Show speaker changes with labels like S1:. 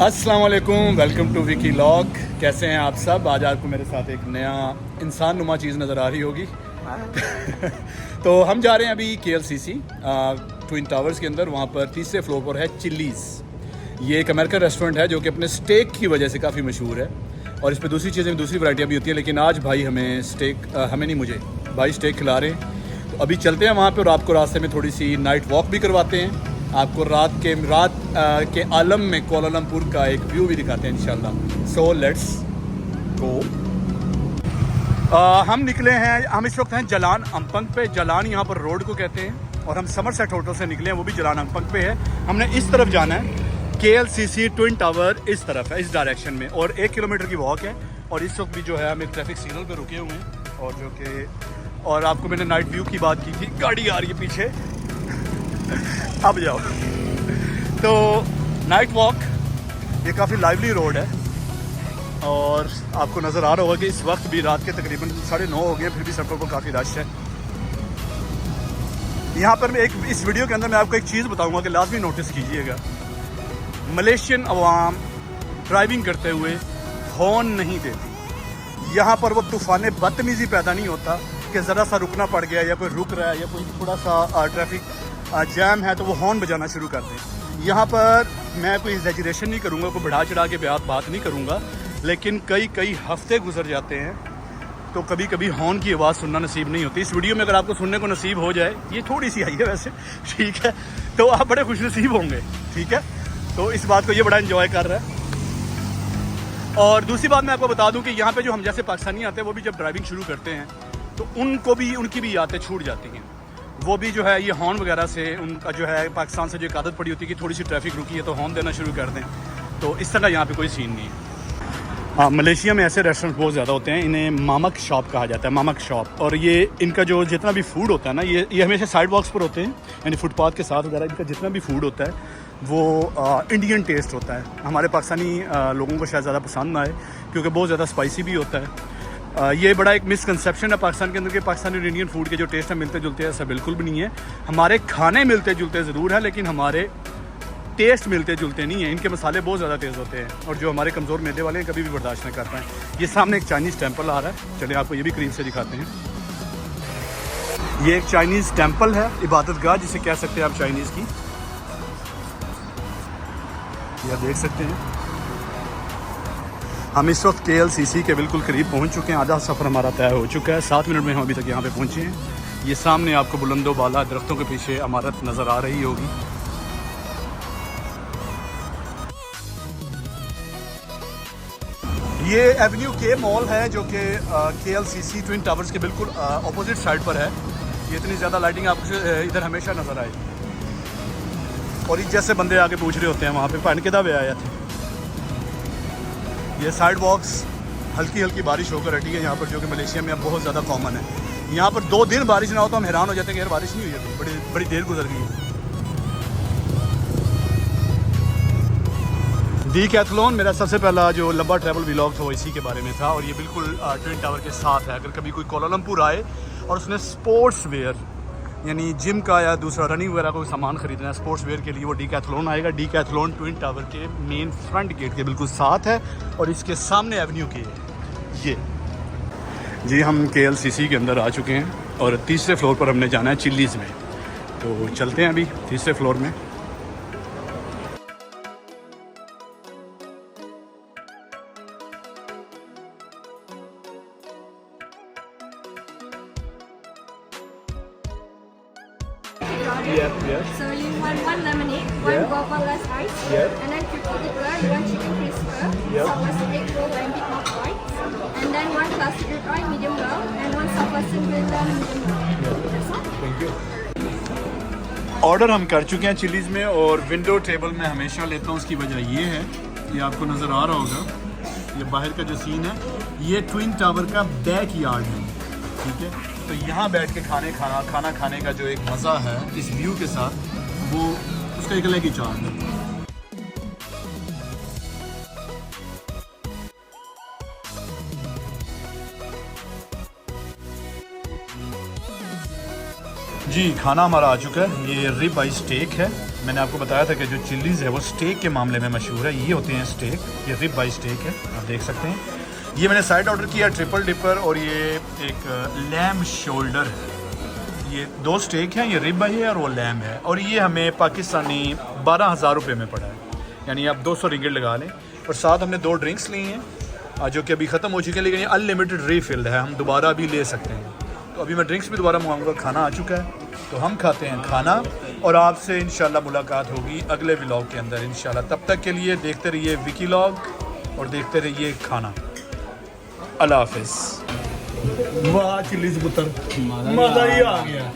S1: अस्सलाम वालेकुम, welcome to Vicky log. कैसे हैं आप सब? आज आपको मेरे साथ एक नया इंसान नुमा चीज़ नज़र आ रही होगी। तो हम जा रहे हैं अभी KLCC ट्विन टावर्स के अंदर। वहाँ पर तीसरे फ्लोर पर है चिल्लीज़। ये एक अमेरिकन रेस्टोरेंट है जो कि अपने स्टेक की वजह से काफ़ी मशहूर है, और इस पर दूसरी चीज़ें दूसरी वैरायटियाँ भी होती हैं। लेकिन आज भाई हमें स्टेक हमें नहीं, मुझे भाई स्टेक खिला रहे हैं। तो अभी चलते हैं वहाँ पर और आपको रास्ते में थोड़ी सी नाइट वॉक भी करवाते हैं। आपको रात के आलम में कोलालमपुर का एक व्यू भी दिखाते हैं इंशाल्लाह। So let's go. हम निकले हैं, हम इस वक्त हैं जलान अम्पंग पे। जलान यहाँ पर रोड को कहते हैं, और हम समरसेट होटल से निकले हैं, वो भी जलान अम्पंग पे है। हमने इस तरफ जाना है, KLCC ट्विन टावर इस तरफ है, इस डायरेक्शन में, और 1 किलोमीटर की वॉक है। और इस वक्त भी जो है हम एक ट्रैफिक सिग्नल पे रुके हुए हैं, और जो कि और आपको मैंने नाइट व्यू की बात की थी, गाड़ी आ रही है पीछे। अब जाओ। तो नाइट वॉक, ये काफ़ी लाइवली रोड है, और आपको नज़र आ रहा होगा कि इस वक्त भी रात के तकरीबन 9:30 हो गए, फिर भी सड़कों पर काफ़ी रश है। यहाँ पर मैं इस वीडियो के अंदर मैं आपको एक चीज़ बताऊंगा कि लाजमी नोटिस कीजिएगा। मलेशियन अवाम ड्राइविंग करते हुए हॉर्न नहीं देती। यहाँ पर वो तूफ़ान बदतमीज़ी पैदा नहीं होता कि ज़रा सा रुकना पड़ गया, या कोई रुक रहा है, या कोई थोड़ा सा ट्रैफिक जैम है तो वो हॉर्न बजाना शुरू कर दें। यहाँ पर मैं कोई एग्जैजरेशन नहीं करूँगा, कोई बढ़ा चढ़ा के बात नहीं करूँगा, लेकिन कई हफ्ते गुजर जाते हैं तो कभी कभी हॉर्न की आवाज़ सुनना नसीब नहीं होती। इस वीडियो में अगर आपको सुनने को नसीब हो जाए, ये थोड़ी सी आई है वैसे, ठीक है, तो आप बड़े खुश नसीब होंगे, ठीक है। तो इस बात को ये बड़ा इन्जॉय कर रहा है। और दूसरी बात मैं आपको बता दूँ कि यहाँ पर जो हम जैसे पाकिस्तानी आते हैं, वो भी जब ड्राइविंग शुरू करते हैं तो उनकी भी आदतें छूट जाती हैं। वो भी जो है ये हॉर्न वगैरह से, उनका जो है पाकिस्तान से जो एक आदत पड़ी होती है कि थोड़ी सी ट्रैफिक रुकी है तो हॉर्न देना शुरू कर दें। तो इस तरह यहाँ पे कोई सीन नहीं है। हाँ, मलेशिया में ऐसे रेस्टोरेंट बहुत ज़्यादा होते हैं, इन्हें मामक शॉप कहा जाता है, मामक शॉप। और ये इनका जो जितना भी फूड होता है ना, ये हमेशा साइड वॉक्स पर होते हैं, यानी फुटपाथ के साथ वगैरह। इनका जितना भी फूड होता है वो इंडियन टेस्ट होता है। हमारे पाकिस्तानी लोगों को शायद ज़्यादा पसंद ना आए क्योंकि बहुत ज़्यादा स्पाइसी भी होता है। ये बड़ा एक मिसकंसेप्शन है पाकिस्तान के अंदर कि पाकिस्तानी और इंडियन फूड के जो टेस्ट है मिलते जुलते हैं। ऐसा बिल्कुल भी नहीं है। हमारे खाने मिलते जुलते ज़रूर हैं, लेकिन हमारे टेस्ट मिलते जुलते नहीं हैं। इनके मसाले बहुत ज़्यादा तेज़ होते हैं, और जो हमारे कमज़ोर मैदे वाले हैं कभी भी बर्दाश्त नहीं कर पाएँ। ये सामने एक चाइनीज़ टेम्पल आ रहा है, चलिए आपको ये भी करीब से दिखाते हैं। ये एक चाइनीज़ टेम्पल है, इबादतगाह जिसे कह सकते हैं आप चाइनीज़ की। ये आप देख सकते हैं। हम इस वक्त KLCC के बिल्कुल करीब पहुंच चुके हैं। आधा सफ़र हमारा तय हो चुका है। 7 मिनट में हम अभी तक यहाँ पे पहुँचे हैं। ये सामने आपको बुलंदो बाला दरख्तों के पीछे इमारत नज़र आ रही होगी। ये एवेन्यू के मॉल है जो कि KLCC ट्विन टावर्स के बिल्कुल अपोजिट साइड पर है। ये इतनी ज़्यादा लाइटिंग आपको इधर हमेशा नज़र आएगी। और ये जैसे बंदे आके पूछ रहे होते हैं वहाँ पे पानी के दावे आया थे। ये साइड वॉक्स, हल्की हल्की बारिश होकर हटी है यहाँ पर, जो कि मलेशिया में अब बहुत ज़्यादा कॉमन है। यहाँ पर 2 दिन बारिश ना हो तो हम हैरान हो जाते हैं कि यार बारिश नहीं हुई है, बड़ी देर गुजर गई है। डीकैथलॉन मेरा सबसे पहला जो लंबा ट्रैवल व्लॉग था वो इसी के बारे में था, और ये बिल्कुल ट्विन टावर के साथ है। अगर कभी कोई कोलालमपुर आए और उसने स्पोर्ट्स वेयर यानी जिम का या दूसरा रनिंग वगैरह कोई सामान खरीदना है स्पोर्ट्स वेयर के लिए, वो डीकैथलॉन आएगा। डीकैथलॉन ट्विन टावर के मेन फ्रंट गेट के बिल्कुल साथ है, और इसके सामने एवेन्यू की है ये। जी, हम KLCC के अंदर आ चुके हैं, और तीसरे फ्लोर पर हमने जाना है चिल्लीज़ में। तो चलते हैं अभी तीसरे फ्लोर में।
S2: Yeah. So you want 1 lemonade, 1 guava less ice, and then for particular, you want chicken crisper, salsa egg roll and big mac bites, and then 1 classic rib eye, medium well, and 1 salsa grill medium well. That's all.
S1: Thank you. Order हम कर चुके हैं chillies में, और window table में हमेशा लेता हूँ। उसकी वजह ये है, ये आपको नज़र आ रहा होगा, ये बाहर का जो सीन है, ये ट्विन टावर का बैक यार्ड है, ठीक है। तो यहाँ बैठ के खाना खाने का जो एक मज़ा है इस व्यू के साथ, वो उसका एक अलग ही चार्म है। जी, खाना हमारा आ चुका है। ये रिब आई स्टेक है, मैंने आपको बताया था कि जो चिल्लीज़ है वो स्टेक के मामले में मशहूर है। ये होते हैं स्टेक, ये रिब बाई स्टेक है, आप देख सकते हैं। ये मैंने साइड ऑर्डर किया ट्रिपल डिपर, और ये एक लैम शोल्डर है। ये 2 स्टेक हैं, ये रिब बाई है और वो लैम है, और ये हमें पाकिस्तानी 12,000 रुपये में पड़ा है, यानी आप 200 रिंगिट लगा लें। और साथ हमने 2 ड्रिंक्स ली हैं जो कि अभी ख़त्म हो चुके हैं, लेकिन ये अनलिमिटेड रीफिल है, हम दोबारा भी ले सकते हैं। तो अभी मैं ड्रिंक्स भी दोबारा मंगाऊंगा। खाना आ चुका है, तो हम खाते हैं खाना, और आपसे इंशाल्लाह मुलाकात होगी अगले व्लॉग के अंदर इंशाल्लाह। तब तक के लिए देखते रहिए विकी व्लॉग और देखते रहिए खाना। अल्लाह हाफिज़। वाह चिल्लीज़ पुत्र, मज़ा ही आ गया।